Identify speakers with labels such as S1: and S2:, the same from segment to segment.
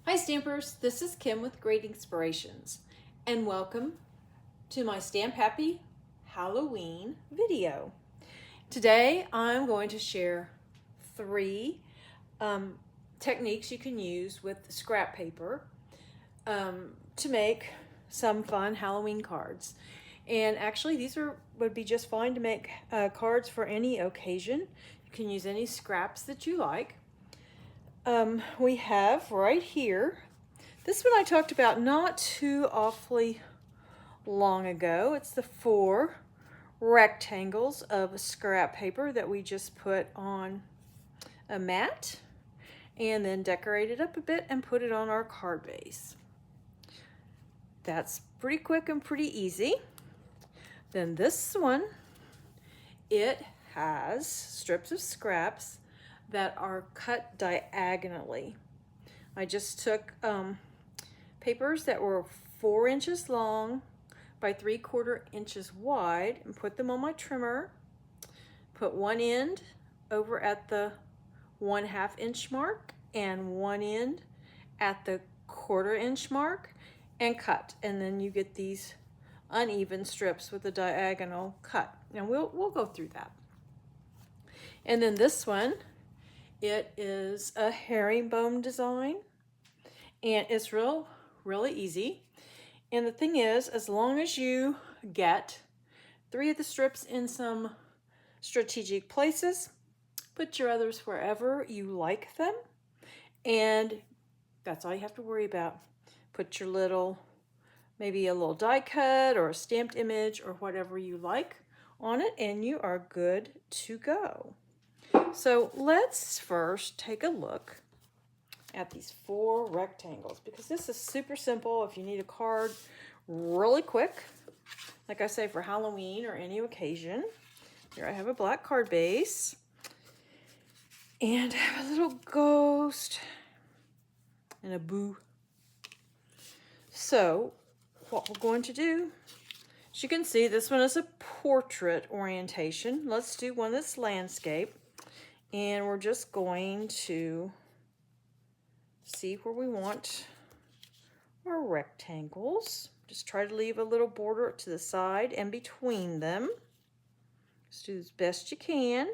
S1: Hi Stampers, this is Kim with Great Inspirations, and welcome to my Stamp Happy Halloween video. Today I'm going to share three techniques you can use with scrap paper to make some fun Halloween cards. And actually these would be just fine to make cards for any occasion. You can use any scraps that you like. We have right here, this one I talked about not too awfully long ago. It's the 4 rectangles of scrap paper that we just put on a mat and then decorated up a bit and put it on our card base. That's pretty quick and pretty easy. Then this one, it has strips of scraps that are cut diagonally. I just took papers that were 4 inches long by 3/4 inches wide and put them on my trimmer. Put one end over at the 1/2 inch mark and one end at the 1/4 inch mark and cut. And then you get these uneven strips with a diagonal cut. And we'll go through that. And then this one, it is a herringbone design, and it's really easy. And the thing is, as long as you get 3 of the strips in some strategic places, put your others wherever you like them, and that's all you have to worry about. Put your little, maybe a little die cut or a stamped image or whatever you like on it, and you are good to go. So let's first take a look at these 4 rectangles, because this is super simple if you need a card really quick, like I say, for Halloween or any occasion. Here I have a black card base and I have a little ghost and a boo. So what we're going to do, as you can see, this one is a portrait orientation. Let's do one that's landscape. And we're just going to see where we want our rectangles. Just try to leave a little border to the side and between them. Just do as best you can.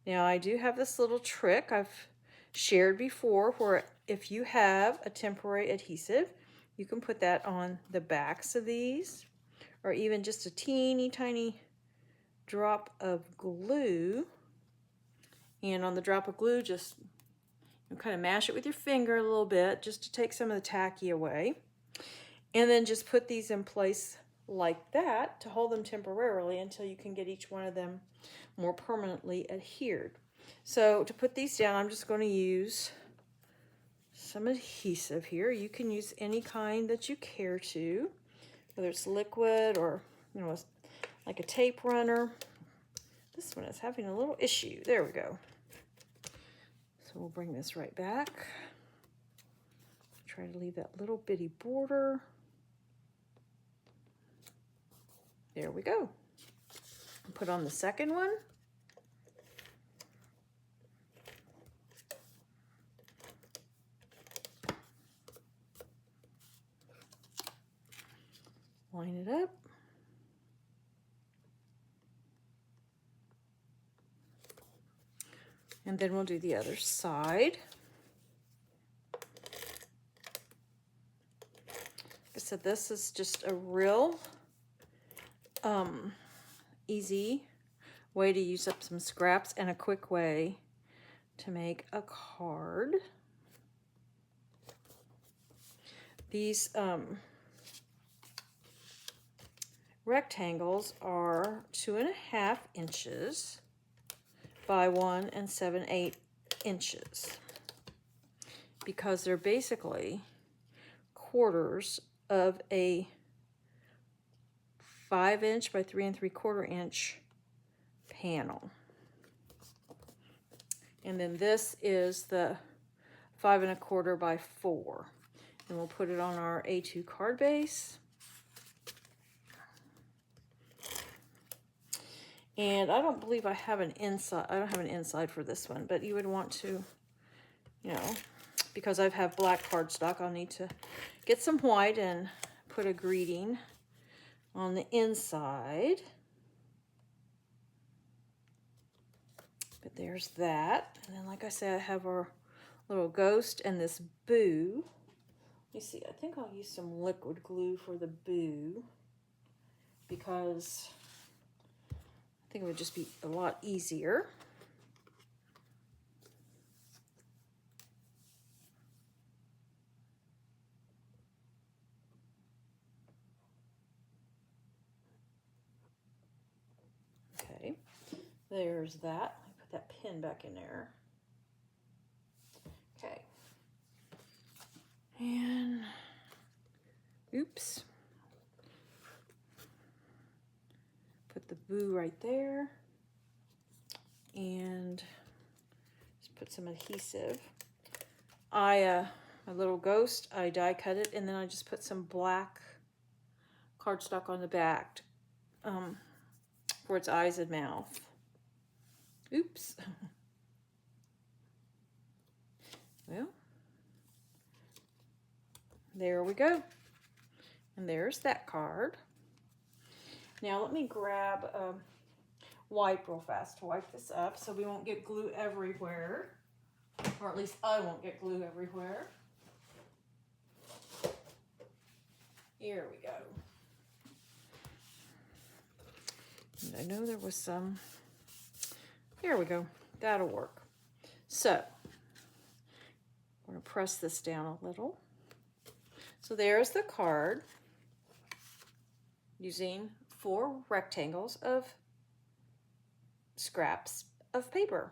S1: Now I do have this little trick I've shared before, where if you have a temporary adhesive, you can put that on the backs of these, or even just a teeny tiny drop of glue. And on the drop of glue, just kind of mash it with your finger a little bit just to take some of the tacky away. And then just put these in place like that to hold them temporarily until you can get each one of them more permanently adhered. So to put these down, I'm just going to use some adhesive here. You can use any kind that you care to, whether it's liquid or, like a tape runner. This one is having a little issue. There we go. So we'll bring this right back. Try to leave that little bitty border. There we go. Put on the second one. Line it up. And then we'll do the other side. Like I said, this is just a real easy way to use up some scraps and a quick way to make a card. These rectangles are 2.5 inches by 1 7/8 inches, because they're basically quarters of a 5 inch by 3 3/4 inch panel. And then this is the 5 1/4 by 4. And we'll put it on our A2 card base. And I don't believe I have an inside. I don't have an inside for this one, but you would want to, because I have black cardstock, I'll need to get some white and put a greeting on the inside. But there's that. And then, like I said, I have our little ghost and this boo. Let me see, I think I'll use some liquid glue for the boo because I think it would just be a lot easier. Okay, there's that. Let me put that pin back in there. Okay. And, oops. Put the boo right there. And just put some adhesive. My little ghost, I die cut it, and then I just put some black cardstock on the back for its eyes and mouth. Oops. Well, there we go. And there's that card. Now let me grab a wipe real fast to wipe this up so we won't get glue everywhere. Or at least I won't get glue everywhere. Here we go. And I know there was some. Here we go. That'll work. So, we're going to press this down a little. So there's the card using 4 rectangles of scraps of paper.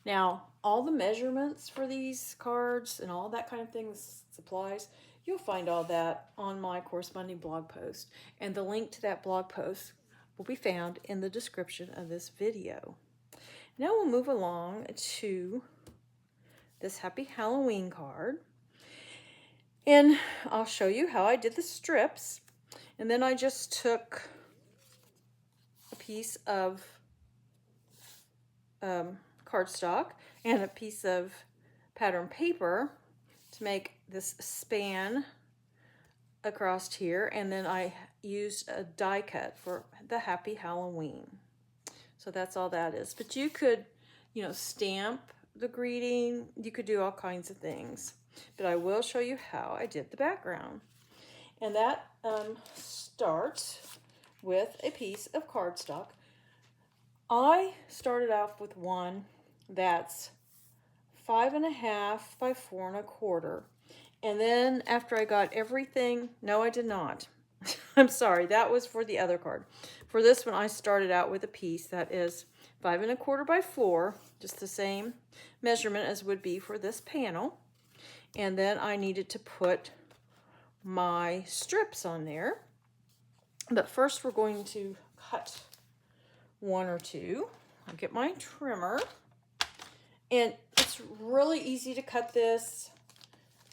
S1: Now, all the measurements for these cards and all that kind of things, supplies, you'll find all that on my corresponding blog post. And the link to that blog post will be found in the description of this video. Now we'll move along to this Happy Halloween card. And I'll show you how I did the strips. And then I just took a piece of cardstock and a piece of pattern paper to make this span across here, and then I used a die cut for the Happy Halloween. So that's all that is. But you could, stamp the greeting. You could do all kinds of things. But I will show you how I did the background. And that starts with a piece of cardstock. I started off with one that's 5.5 by 4 1/4. And then after I got everything, no, I did not. I'm sorry, that was for the other card. For this one, I started out with a piece that is 5 1/4 by 4, just the same measurement as would be for this panel. And then I needed to put my strips on there. But first we're going to cut 1 or 2. I'll get my trimmer. And it's really easy to cut this,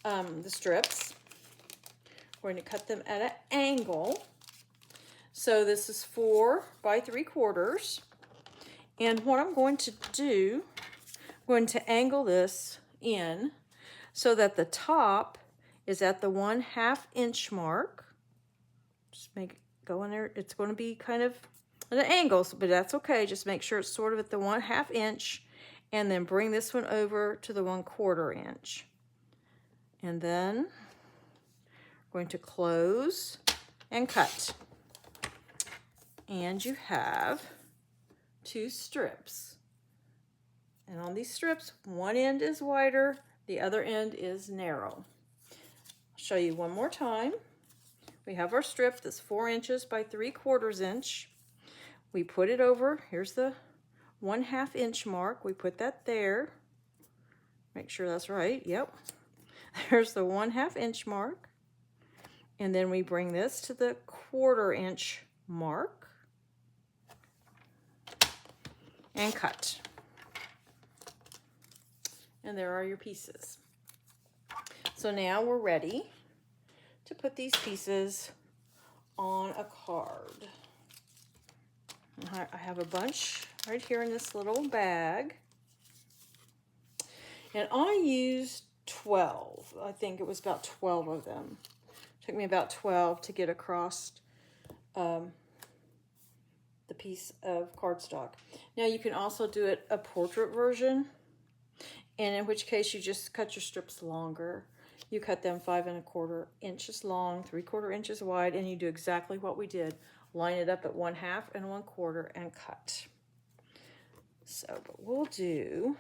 S1: the strips. We're going to cut them at an angle. So this is 4 by 3/4. And what I'm going to do, I'm going to angle this in so that the top is at the 1/2 inch mark. Just make it go in there. It's going to be kind of at an angle, but that's okay. Just make sure it's sort of at the 1/2 inch, and then bring this one over to the 1/4 inch. And then we're going to close and cut. And you have 2 strips. And on these strips, one end is wider, the other end is narrow. I'll show you one more time. We have our strip that's 4 inches by 3/4 inch. We put it over, here's the 1/2 inch mark. We put that there. Make sure that's right, yep. There's the 1/2 inch mark. And then we bring this to the 1/4 inch mark and cut. And there are your pieces. So now we're ready to put these pieces on a card. I have a bunch right here in this little bag. And I used 12. I think it was about 12 of them. It took me about 12 to get across the piece of cardstock. Now you can also do it a portrait version, and in which case you just cut your strips longer. You cut them 5 1/4 inches long, 3/4 inches wide, and you do exactly what we did. Line it up at 1/2 and 1/4 and cut. So, but we'll do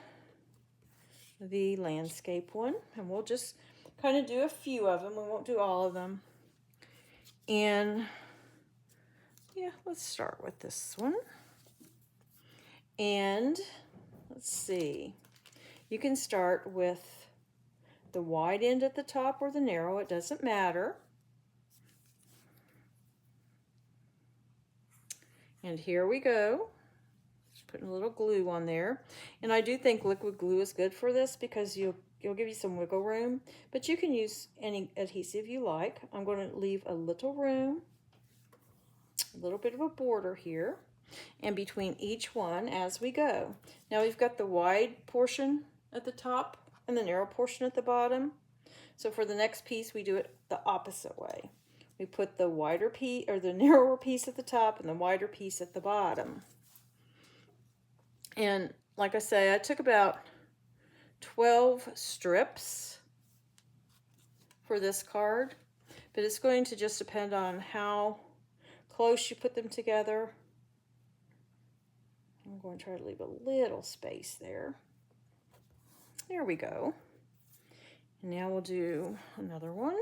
S1: the landscape one, and we'll just kind of do a few of them. We won't do all of them. And yeah, let's start with this one. And let's see, you can start with the wide end at the top or the narrow, it doesn't matter. And here we go. Just putting a little glue on there. And I do think liquid glue is good for this because you'll give you some wiggle room, but you can use any adhesive you like. I'm going to leave a little room, a little bit of a border here, and between each one as we go. Now we've got the wide portion at the top and the narrow portion at the bottom. So for the next piece, we do it the opposite way. We put the wider piece, or the narrower piece at the top and the wider piece at the bottom. And like I say, I took about 12 strips for this card, but it's going to just depend on how close you put them together. I'm going to try to leave a little space there. There we go. And now we'll do another one.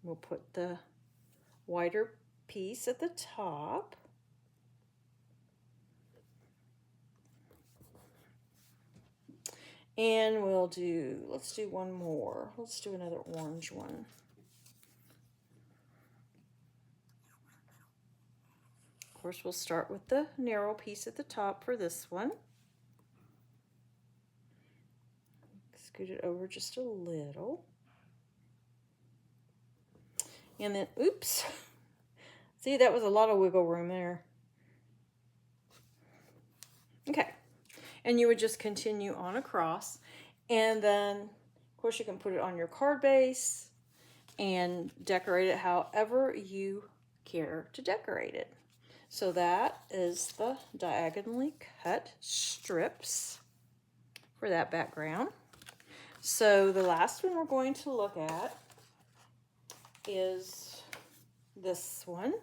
S1: We'll put the wider piece at the top. And we'll do, let's do one more. Let's do another orange one. Of course, we'll start with the narrow piece at the top for this one. Scoot it over just a little. And then, oops. See, that was a lot of wiggle room there. Okay. And you would just continue on across. And then, of course, you can put it on your card base and decorate it however you care to decorate it. So that is the diagonally cut strips for that background. So the last one we're going to look at is this one.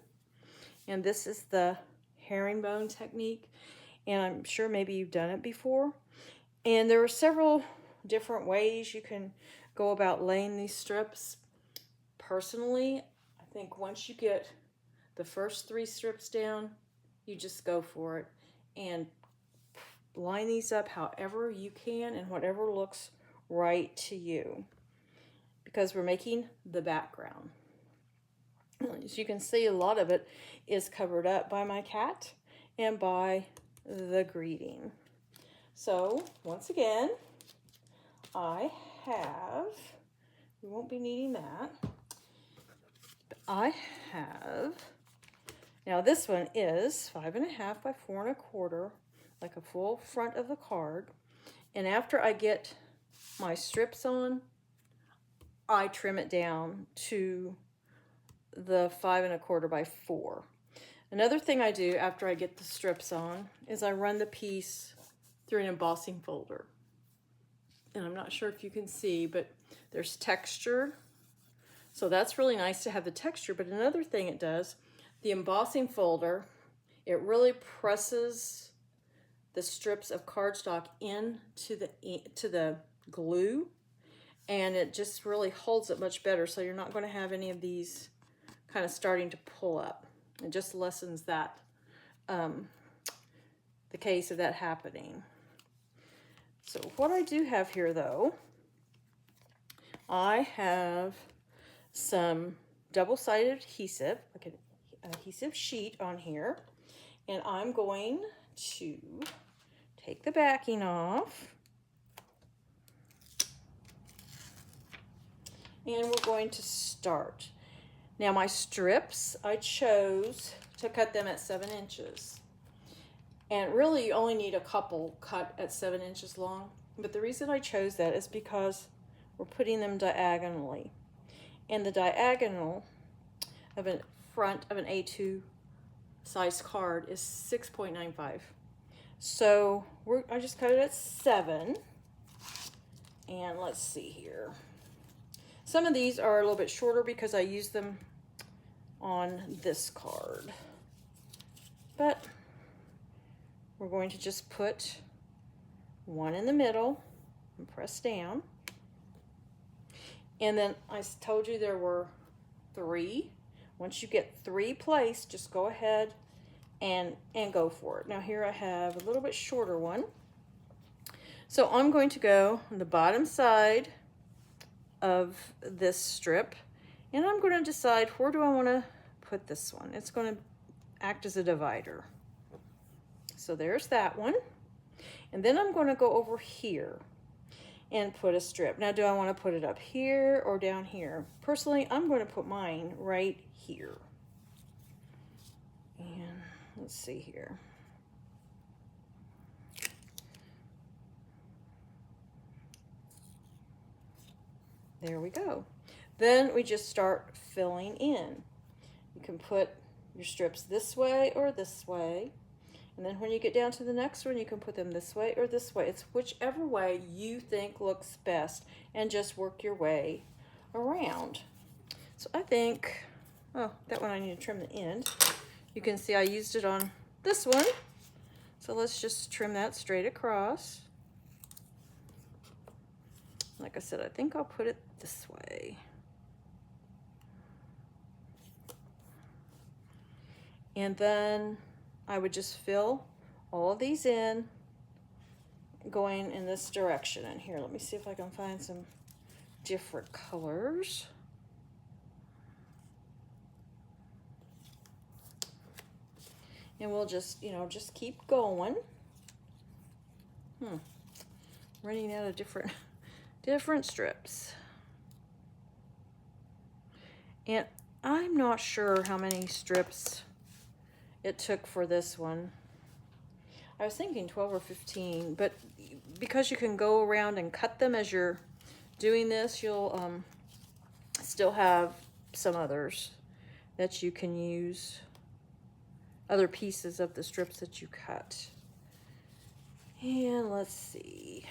S1: And this is the herringbone technique. And I'm sure maybe you've done it before. And there are several different ways you can go about laying these strips. Personally, I think once you get the first 3 strips down, you just go for it and line these up however you can and whatever looks right to you, because we're making the background. As you can see, a lot of it is covered up by my cat and by the greeting. So once again, I have, we won't be needing that, but I have, now this one is 5 1/2 by 4 1/4, like a full front of the card. And after I get my strips on, I trim it down to the 5 1/4 by 4. Another thing I do after I get the strips on is I run the piece through an embossing folder. And I'm not sure if you can see, but there's texture. So that's really nice to have the texture. But another thing it does, the embossing folder, it really presses the strips of cardstock into the glue, and it just really holds it much better. So you're not going to have any of these kind of starting to pull up. It just lessens that, the case of that happening. So what I do have here though, I have some double-sided adhesive, like an adhesive sheet on here, and I'm going to take the backing off, and we're going to start. Now my strips, I chose to cut them at 7 inches. And really you only need a couple cut at 7 inches long. But the reason I chose that is because we're putting them diagonally. And the diagonal of a front of an A2 size card is 6.95. So I just cut it at 7. And let's see here. Some of these are a little bit shorter because I use them on this card. But we're going to just put one in the middle and press down. And then I told you there were 3. Once you get 3 placed, just go ahead and go for it. Now here I have a little bit shorter one. So I'm going to go on the bottom side of this strip, and I'm going to decide where do I want to put this one. It's going to act as a divider. So there's that one. And then I'm going to go over here and put a strip. Now, do I want to put it up here or down here? Personally, I'm going to put mine right here. And let's see here. There we go. Then we just start filling in. You can put your strips this way or this way. And then when you get down to the next one, you can put them this way or this way. It's whichever way you think looks best, and just work your way around. So I think, oh, that one I need to trim the end. You can see I used it on this one. So let's just trim that straight across. Like I said, I think I'll put it this way. And then I would just fill all of these in, going in this direction. And here, let me see if I can find some different colors. And we'll just, just keep going. Running out of different strips. And I'm not sure how many strips it took for this one. I was thinking 12 or 15, but because you can go around and cut them as you're doing this, you'll still have some others that you can use, other pieces of the strips that you cut. And let's see.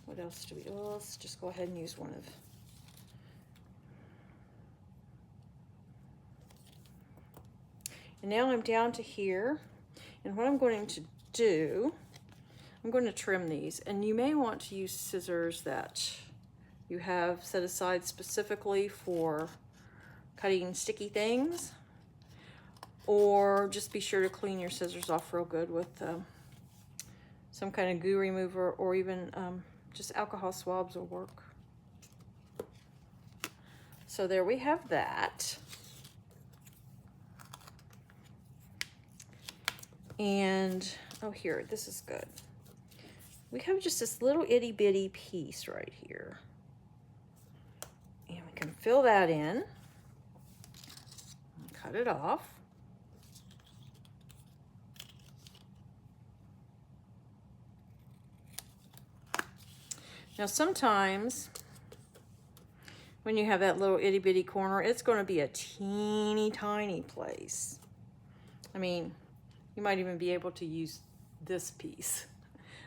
S1: What else do we, well, let's just go ahead and use one of, and now I'm down to here, and what I'm going to do, I'm going to trim these, and you may want to use scissors that you have set aside specifically for cutting sticky things, or just be sure to clean your scissors off real good with some kind of goo remover, or even just alcohol swabs will work. So there we have that. And, oh, here, this is good. We have just this little itty bitty piece right here. And we can fill that in and cut it off. Now sometimes when you have that little itty bitty corner, it's going to be a teeny tiny place. I mean, you might even be able to use this piece.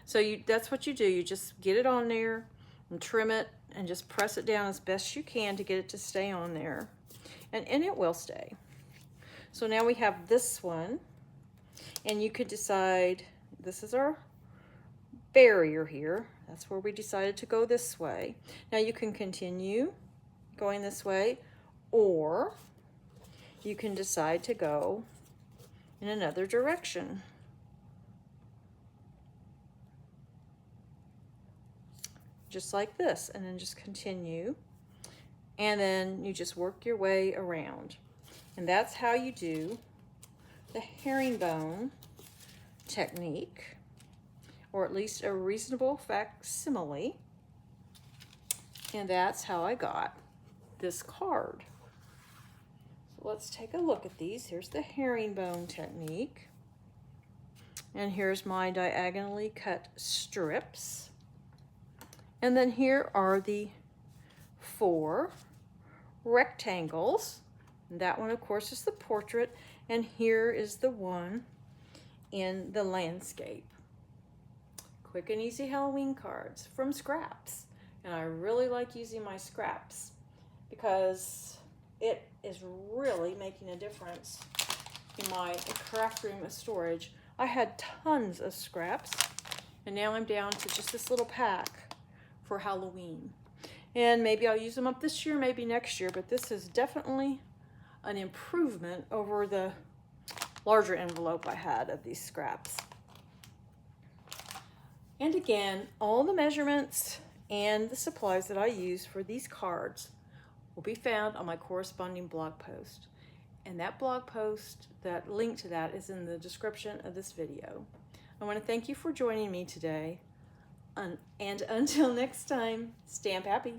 S1: So that's what you do. You just get it on there and trim it and just press it down as best you can to get it to stay on there. And it will stay. So now we have this one, and you could decide, this is our barrier here. That's where we decided to go this way. Now you can continue going this way, or you can decide to go in another direction. Just like this, and then just continue. And then you just work your way around. And that's how you do the herringbone technique, or at least a reasonable facsimile. And that's how I got this card. So let's take a look at these. Here's the herringbone technique. And here's my diagonally cut strips. And then here are the 4 rectangles. And that one, of course, is the portrait. And here is the one in the landscape. Quick and easy Halloween cards from scraps. And I really like using my scraps because it is really making a difference in my craft room storage. I had tons of scraps, and now I'm down to just this little pack for Halloween. And maybe I'll use them up this year, maybe next year, but this is definitely an improvement over the larger envelope I had of these scraps. And again, all the measurements and the supplies that I use for these cards will be found on my corresponding blog post. And that blog post, that link to that, is in the description of this video. I want to thank you for joining me today. And until next time, stamp happy.